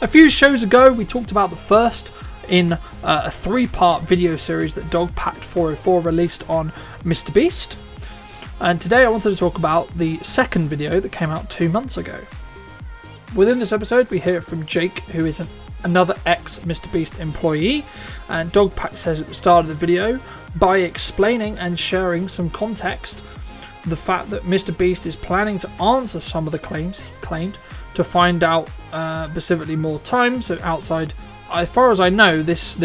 A few shows ago, we talked about the first in a 3-part video series that Dogpacked 404 released on MrBeast. And today I wanted to talk about the second video that came out 2 months ago. Within this episode, we hear from Jake, who is another ex-MrBeast employee, and Dogpack says at the start of the video, by explaining and sharing some context, the fact that MrBeast is planning to answer some of the claims he claimed to find out specifically more time. So outside, as far as I know, this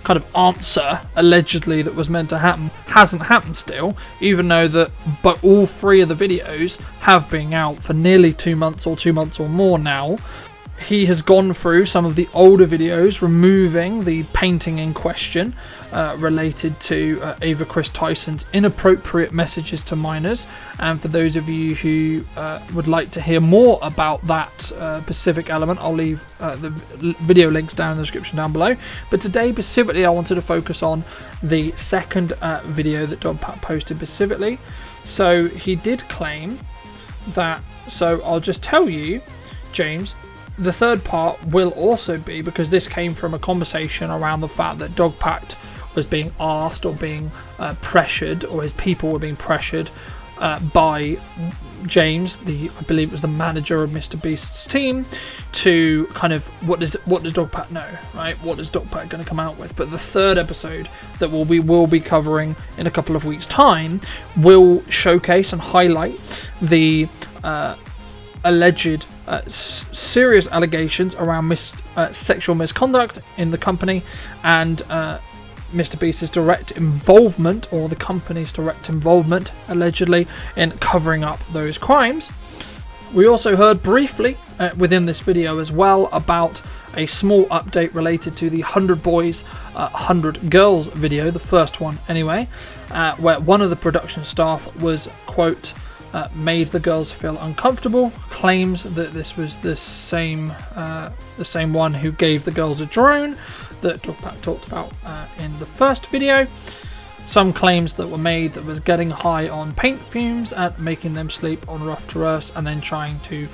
kind of answer allegedly that was meant to happen hasn't happened still, even though that but all 3 of the videos have been out for nearly 2 months or 2 months or more now. He has gone through some of the older videos, removing the painting in question related to Ava Chris Tyson's inappropriate messages to minors. And for those of you who would like to hear more about that specific element, I'll leave the video links down in the description down below. But today, specifically, I wanted to focus on the second video that Dogpack posted specifically. So he did claim that, so I'll just tell you, James, the third part will also be, because this came from a conversation around the fact that Dogpacked was being asked or being pressured, or his people were being pressured by James, I believe it was the manager of MrBeast's team, to kind of what does Dogpack know, right? What is Dogpack going to come out with? But the third episode that we'll be covering in a couple of weeks' time will showcase and highlight the alleged serious allegations around sexual misconduct in the company, and MrBeast's direct involvement, or the company's direct involvement allegedly, in covering up those crimes. We also heard briefly within this video as well about a small update related to the 100 Boys, 100 Girls video, the first one anyway, where one of the production staff was, quote, made the girls feel uncomfortable, claims that this was the same one who gave the girls a drone that Dogpack talked about in the first video. Some claims that were made that was getting high on paint fumes and making them sleep on rough terrace and then trying to,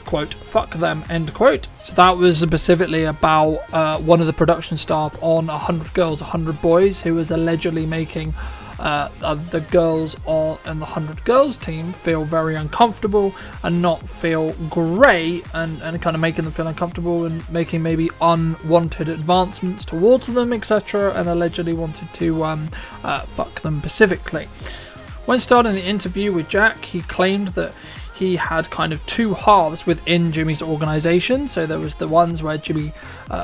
quote, fuck them, end quote. So that was specifically about one of the production staff on 100 Girls, 100 Boys, who was allegedly making the girls and the 100 Girls team feel very uncomfortable and not feel great, and kind of making them feel uncomfortable and making maybe unwanted advancements towards them, etc., and allegedly wanted to fuck them specifically. When starting the interview with Jack, he claimed that he had kind of 2 halves within Jimmy's organisation. So there was the ones where Jimmy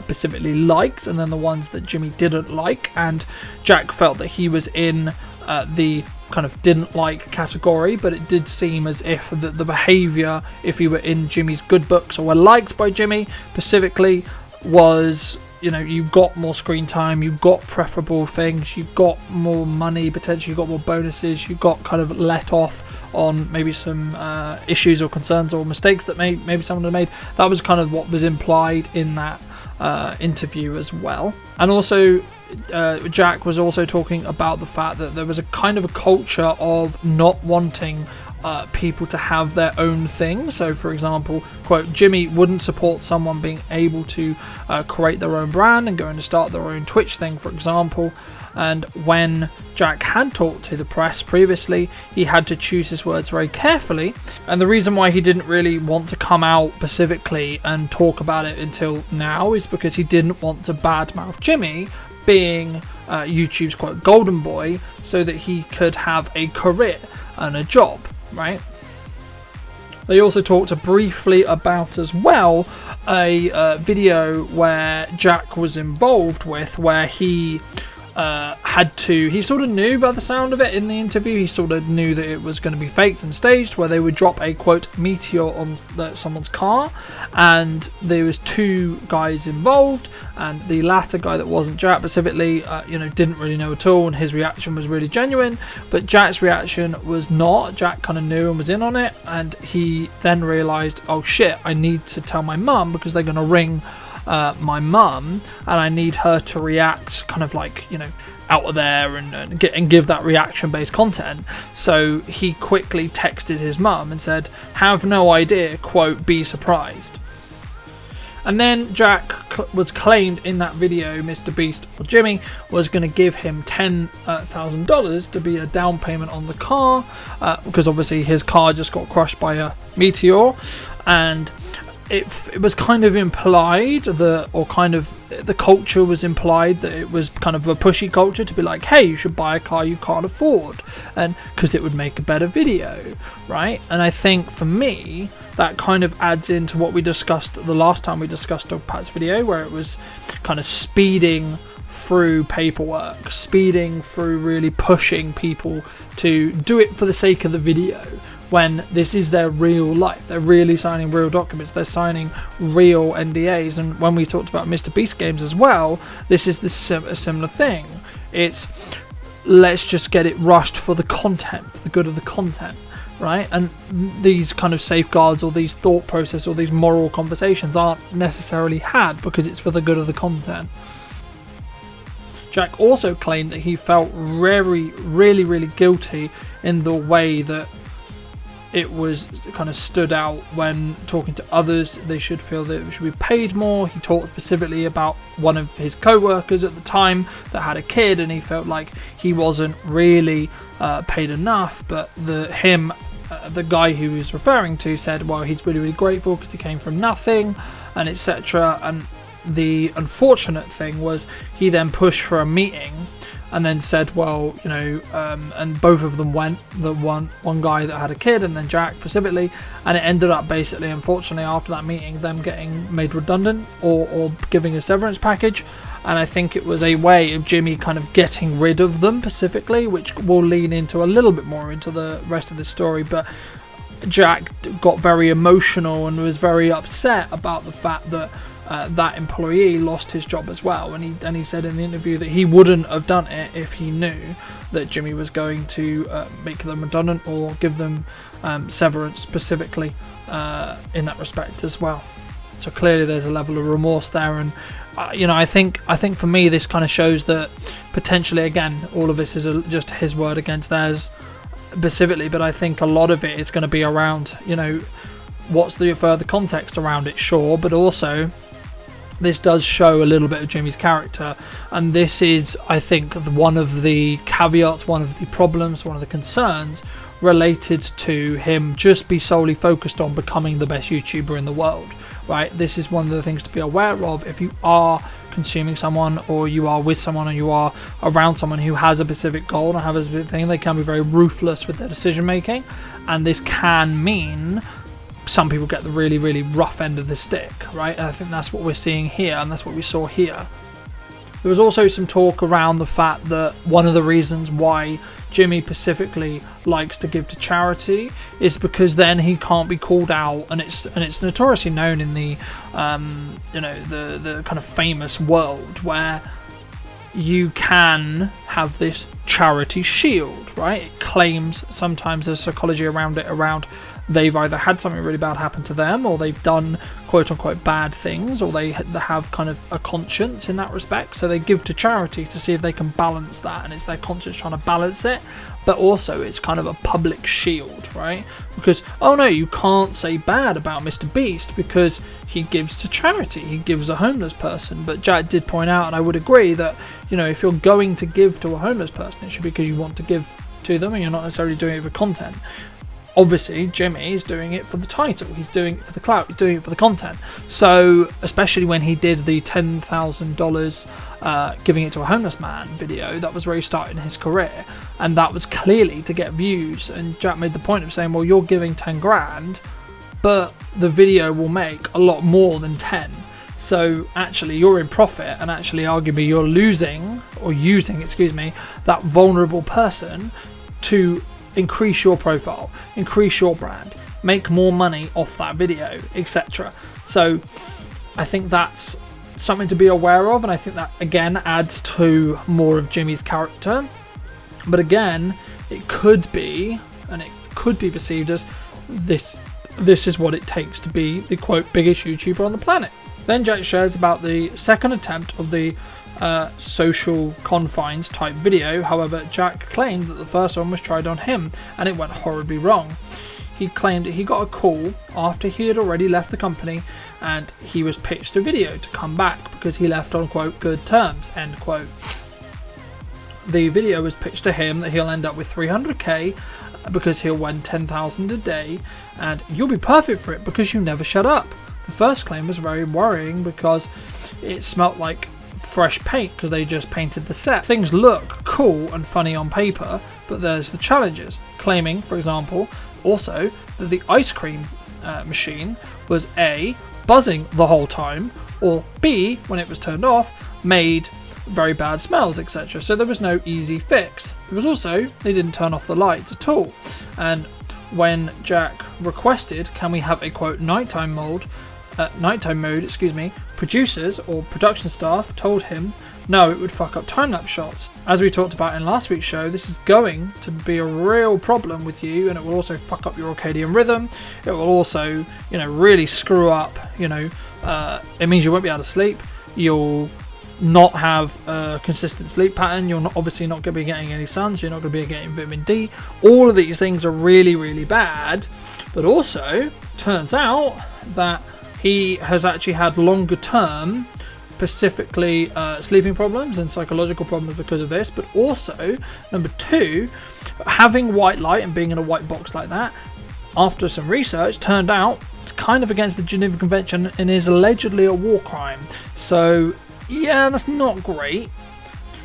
specifically liked, and then the ones that Jimmy didn't like, and Jack felt that he was in the kind of didn't like category, but it did seem as if the behaviour, if he were in Jimmy's good books or were liked by Jimmy specifically, was, you know, you got more screen time, you got preferable things, you got more money, potentially you got more bonuses, you got kind of let off on maybe some issues or concerns or mistakes that maybe someone had made. That was kind of what was implied in that interview as well. And also Jack was also talking about the fact that there was a kind of a culture of not wanting people to have their own thing. So for example, quote, Jimmy wouldn't support someone being able to create their own brand and going to start their own Twitch thing, for example. And when Jack had talked to the press previously, he had to choose his words very carefully. And the reason why he didn't really want to come out specifically and talk about it until now is because he didn't want to badmouth Jimmy, being YouTube's, quote, golden boy, so that he could have a career and a job, right? They also talked briefly about as well a video where Jack was involved with, where he he sort of knew by the sound of it in the interview, he sort of knew that it was going to be faked and staged, where they would drop a, quote, meteor on someone's car, and there was 2 guys involved, and the latter guy that wasn't Jack specifically, didn't really know at all, and his reaction was really genuine, but Jack's reaction was not. Jack kind of knew and was in on it, and he then realised, oh shit, I need to tell my mum, because they're going to ring my mum, and I need her to react kind of like, out of there and give that reaction based content. So he quickly texted his mum and said, have no idea, quote, be surprised. And then Jack was claimed in that video Mr. Beast, or Jimmy, was going to give him $10,000 to be a down payment on the car, because obviously his car just got crushed by a meteor, and it was kind of implied that, or kind of the culture was implied that it was kind of a pushy culture to be like, hey, you should buy a car you can't afford, and because it would make a better video, right? And I think for me that kind of adds into what we discussed the last time we discussed DogPat's video, where it was kind of speeding through paperwork, speeding through really pushing people to do it for the sake of the video, when this is their real life. They're really signing real documents, they're signing real NDAs. And when we talked about Mr. Beast games as well, this is a similar thing. It's, let's just get it rushed for the content, for the good of the content, right? And these kind of safeguards, or these thought process, or these moral conversations aren't necessarily had because it's for the good of the content. Jack also claimed that he felt really guilty in the way that it was kind of stood out when talking to others. They should feel that it should be paid more. He talked specifically about one of his co-workers at the time that had a kid, and he felt like he wasn't really paid enough. But the guy who he was referring to said, well, he's really grateful because he came from nothing, and etc. And the unfortunate thing was he then pushed for a meeting and then said, well, you know, and both of them went, the one guy that had a kid and then Jack specifically, and it ended up basically, unfortunately, after that meeting, them getting made redundant or giving a severance package. And I think it was a way of Jimmy kind of getting rid of them specifically, which we'll lean into a little bit more into the rest of the story. But Jack got very emotional and was very upset about the fact that that employee lost his job as well, and he said in the interview that he wouldn't have done it if he knew that Jimmy was going to make them redundant or give them severance specifically in that respect as well. So clearly there's a level of remorse there, and you know, I think for me this kind of shows that potentially, again, all of this is just his word against theirs specifically, but I think a lot of it is going to be around, you know, what's the further context around it, sure, but also this does show a little bit of Jimmy's character, and this is, I think, one of the caveats, one of the problems, one of the concerns related to him just be solely focused on becoming the best YouTuber in the world, right? This is one of the things to be aware of. If you are consuming someone, or you are with someone, or you are around someone who has a specific goal and have a specific thing, they can be very ruthless with their decision making, and this can mean some people get the really rough end of the stick, right? And I think that's what we're seeing here, and that's what we saw here. There was also some talk around the fact that one of the reasons why Jimmy specifically likes to give to charity is because then he can't be called out, and it's notoriously known in the you know, the kind of famous world where you can have this charity shield, right? It claims, sometimes there's psychology around it, around they've either had something really bad happen to them, or they've done quote unquote bad things, or they have kind of a conscience in that respect, so they give to charity to see if they can balance that, and it's their conscience trying to balance it. But also it's kind of a public shield, right? Because, oh no, you can't say bad about Mr. Beast because he gives to charity, he gives a homeless person. But Jack did point out, and I would agree, that, you know, if you're going to give to a homeless person, it should be because you want to give to them, and you're not necessarily doing it for content. Obviously, Jimmy is doing it for the title, he's doing it for the clout, he's doing it for the content. So, especially when he did the $10,000 giving it to a homeless man video, that was where he started his career, and that was clearly to get views. And Jack made the point of saying, well, you're giving 10 grand, but the video will make a lot more than 10. So actually you're in profit, and actually arguably you're losing, or using, excuse me, that vulnerable person to increase your profile, increase your brand, make more money off that video, etc. So I think that's something to be aware of, and I think that again adds to more of Jimmy's character. But again, it could be, and it could be perceived as this is what it takes to be the quote biggest YouTuber on the planet. Then Jack shares about the second attempt of the social confines type video. However, Jack claimed that the first one was tried on him and it went horribly wrong. he claimed that he got a call after he had already left the company and he was pitched a video to come back because he left on, quote, good terms, end quote. The video was pitched to him that he'll end up with 300k because he'll win 10,000 a day and you'll be perfect for it because you never shut up. The first claim was very worrying because it smelt like fresh paint because they just painted the set. Things look cool and funny on paper, but there's the challenges, claiming, for example, also that the ice cream machine was A, buzzing the whole time, or B, when it was turned off, made very bad smells, etc. So there was no easy fix. There was also, they didn't turn off the lights at all. And when Jack requested, can we have a, quote, nighttime mode, producers or production staff told him no, it would fuck up time-lapse shots. As we talked about in last week's show, this is going to be a real problem with you, and it will also fuck up your circadian rhythm. It will also, really screw up, it means you won't be able to sleep. You'll not have a consistent sleep pattern. You're obviously not going to be getting any sun, so you're not going to be getting vitamin D. All of these things are really, really bad. But also, turns out that he has actually had longer term, specifically sleeping problems and psychological problems because of this. But also, number two, having white light and being in a white box like that, after some research, turned out it's kind of against the Geneva Convention and is allegedly a war crime. So yeah, that's not great.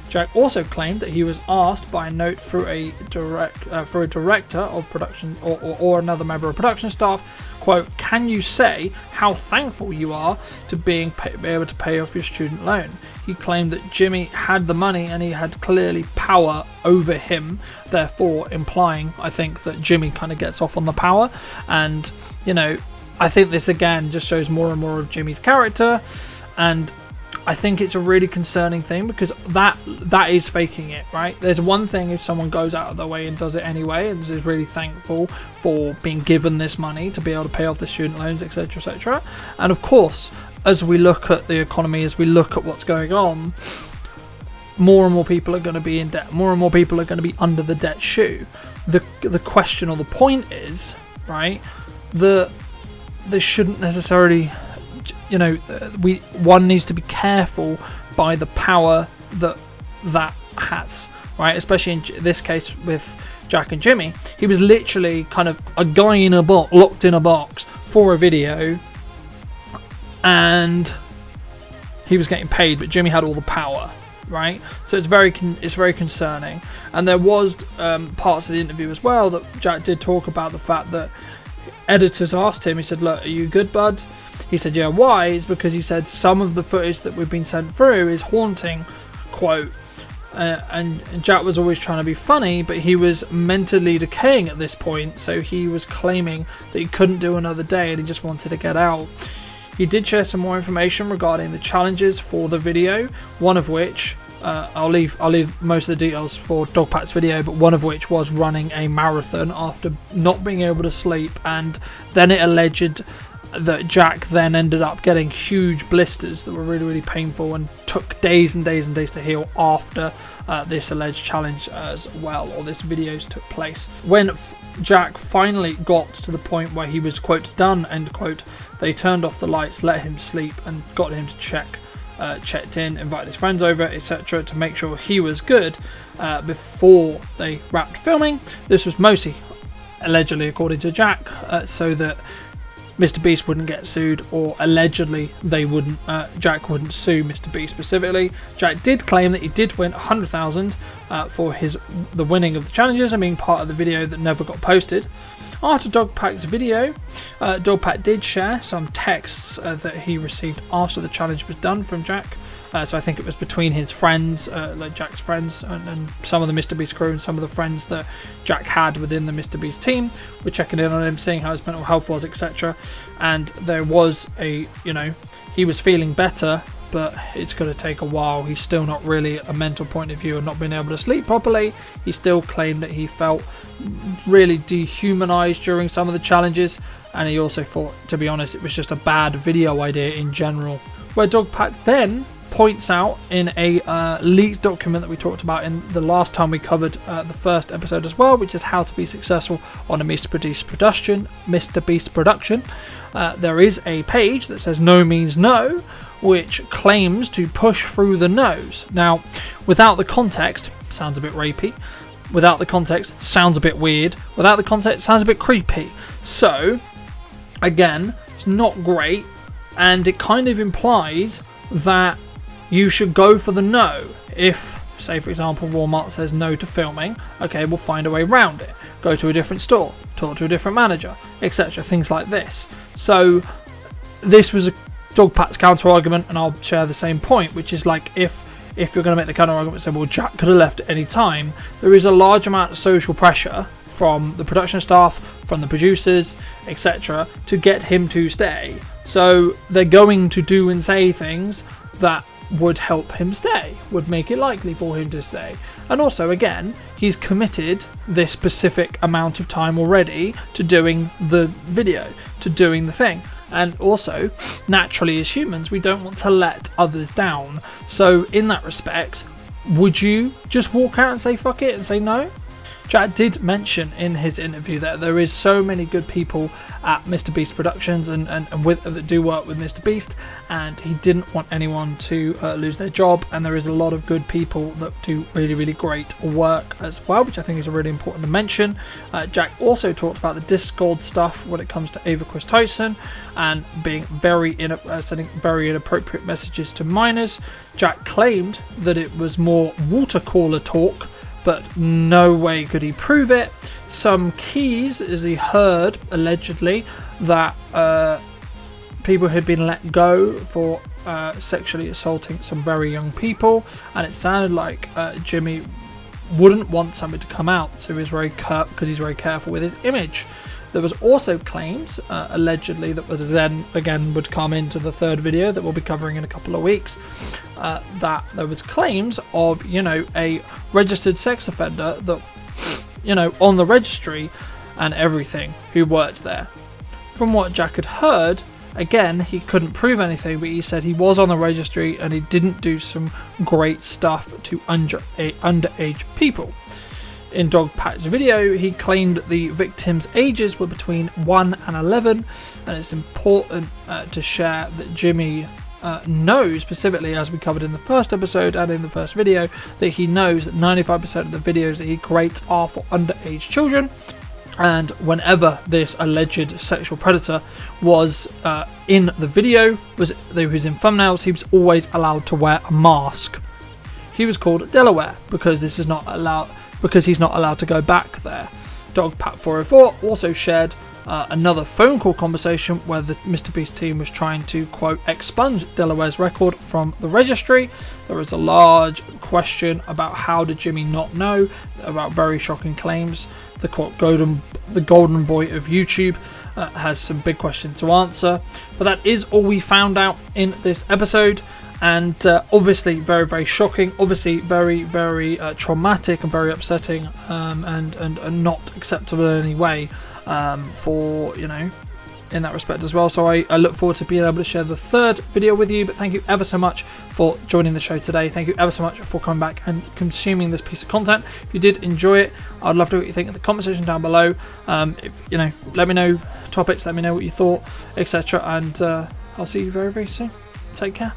Jack also claimed that he was asked by a note through a director of production or another member of production staff, quote, can you say how thankful you are to be able to pay off your student loan? He claimed that Jimmy had the money and he had clearly power over him, therefore implying, I think, that Jimmy kind of gets off on the power. And, I think this again just shows more and more of Jimmy's character, and I think it's a really concerning thing because that is faking it, right? There's one thing if someone goes out of their way and does it anyway and is really thankful for being given this money to be able to pay off the student loans, etc., etc. And of course, as we look at the economy, as we look at what's going on, more and more people are going to be in debt. More and more people are going to be under the debt shoe. The question or the point is, right, they shouldn't necessarily, one needs to be careful by the power that has, right? Especially in this case with Jack and Jimmy. He was literally kind of a guy in a box, locked in a box for a video, and he was getting paid, but Jimmy had all the power, right? So it's very concerning. And there was parts of the interview as well that Jack did talk about the fact that editors asked him, he said, look, are you good, bud? He said, yeah, why? It's because he said some of the footage that we've been sent through is haunting, quote. And Jack was always trying to be funny, but he was mentally decaying at this point, so he was claiming that he couldn't do another day and he just wanted to get out. He did share some more information regarding the challenges for the video, one of which, I'll leave most of the details for Dogpack's video, but one of which was running a marathon after not being able to sleep, and then it alleged that Jack then ended up getting huge blisters that were really, really painful and took days and days and days to heal after this alleged challenge as well, or this videos took place. When Jack finally got to the point where he was, quote, done, end quote, they turned off the lights, let him sleep, and got him to checked in, invited his friends over, etc., to make sure he was good before they wrapped filming. This was mostly, allegedly, according to Jack, so that Mr. Beast wouldn't get sued, or allegedly Jack wouldn't sue Mr. Beast specifically. Jack did claim that he did win 100,000 for the winning of the challenges and being part of the video that never got posted. After Dogpack's video, Dogpack did share some texts that he received after the challenge was done from Jack. So I think it was between his friends, like Jack's friends, and some of the Mr. Beast crew and some of the friends that Jack had within the Mr. Beast team. We're checking in on him, seeing how his mental health was, etc. And there was he was feeling better, but it's going to take a while. He's still not really a mental point of view and not being able to sleep properly. He still claimed that he felt really dehumanized during some of the challenges, and he also thought, to be honest, it was just a bad video idea in general. Where Dogpack then points out in a leaked document that we talked about in the last time we covered the first episode as well, which is how to be successful on a Mr. Beast production. There is a page that says no means no, which claims to push through the no's. Now, without the context, sounds a bit rapey. Without the context, sounds a bit weird. Without the context, sounds a bit creepy. So, again, it's not great, and it kind of implies that you should go for the no. If, say for example, Walmart says no to filming, okay, we'll find a way around it. Go to a different store, talk to a different manager, etc. Things like this. So, this was a Dogpat's counter argument, and I'll share the same point, which is like if you're going to make the counter argument and say, well, Jack could have left at any time, there is a large amount of social pressure from the production staff, from the producers, etc., to get him to stay. So they're going to do and say things that would help him stay, would make it likely for him to stay. And also, again, he's committed this specific amount of time already to doing the video, to doing the thing. And also, naturally as humans, we don't want to let others down. So in that respect, would you just walk out and say fuck it and say no? Jack did mention in his interview that there is so many good people at Mr. Beast Productions and that do work with Mr. Beast, and he didn't want anyone to lose their job, and there is a lot of good people that do really, really great work as well, which I think is really important to mention. Jack also talked about the Discord stuff when it comes to Ava Chris Tyson and being sending very inappropriate messages to minors. Jack claimed that it was more water cooler talk, but no way could he prove it. Some keys, as he heard, allegedly, that people had been let go for sexually assaulting some very young people, and it sounded like Jimmy wouldn't want something to come out, so because he's very careful with his image. There was also claims, allegedly, that was then again would come into the third video that we'll be covering in a couple of weeks, that there was claims of, a registered sex offender that, on the registry and everything, who worked there. From what Jack had heard, again, he couldn't prove anything, but he said he was on the registry and he didn't do some great stuff to underage people. In Dogpat's video, he claimed the victims' ages were between 1 and 11, and it's important to share that Jimmy knows, specifically as we covered in the first episode and in the first video, that he knows that 95% of the videos that he creates are for underage children, and whenever this alleged sexual predator was in the video, was in thumbnails, he was always allowed to wear a mask. He was called Delaware because he's not allowed to go back there. Dogpat404 also shared another phone call conversation where the Mr. Beast team was trying to, quote, expunge Delaware's record from the registry. There was a large question about how did Jimmy not know about very shocking claims. The, quote, the golden boy of YouTube has some big questions to answer. But that is all we found out in this episode. And obviously very, very shocking, obviously very, very traumatic and very upsetting, and not acceptable in any way for, in that respect as well. So I look forward to being able to share the third video with you, but thank you ever so much for joining the show today. Thank you ever so much for coming back and consuming this piece of content. If you did enjoy it, I'd love to know what you think in the comment section down below. Let me know topics, let me know what you thought, etc. And I'll see you very, very soon. Take care.